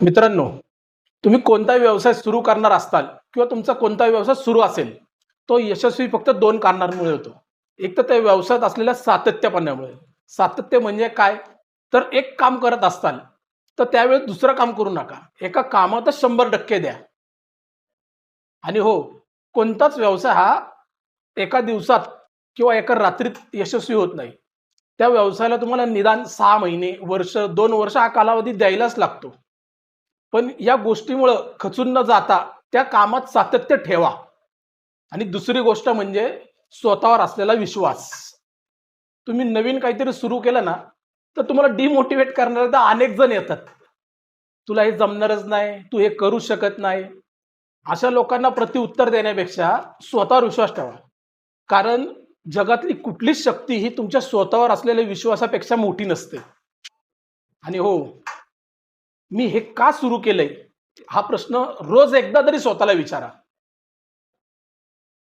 मित्रांनो, तुम्ही कोणताही व्यवसाय सुरू करणार असताल किंवा तुमचा कोणताही व्यवसाय सुरू असेल, तो यशस्वी फक्त 2 कारणांमुळे होतो. एक तर त्या व्यवसायात असलेल्या सातत्यपणामुळे. सातत्य म्हणजे काय? तर एक काम करत असताल, तर त्यावेळेस दुसरं काम करू नका. एका कामातच 100% द्या. आणि हो, कोणताच व्यवसाय हा एका दिवसात किंवा एका रात्रीत यशस्वी होत नाही. त्या व्यवसायाला तुम्हाला निदान 6 महिने, वर्ष, 2 वर्ष हा कालावधी द्यायलाच लागतो. पण या गोष्टीमुळं खचून न जाता त्या कामात सातत्य ठेवा. आणि दुसरी गोष्ट म्हणजे स्वतःवर असलेला विश्वास. तुम्ही नवीन काहीतरी सुरू केलं ना, तर तुम्हाला डिमोटिव्हेट करणारे तर अनेक जण येतात. तुला हे जमणारच नाही, तू हे करू शकत नाही. अशा लोकांना प्रत्युत्तर देण्यापेक्षा स्वतःवर विश्वास ठेवा. कारण जगातली कुठलीच शक्ती ही तुमच्या स्वतःवर असलेल्या विश्वासापेक्षा मोठी नसते. आणि हो, मी हे का सुरू केलंय? हा प्रश्न रोज एकदा तरी स्वतःला विचारा.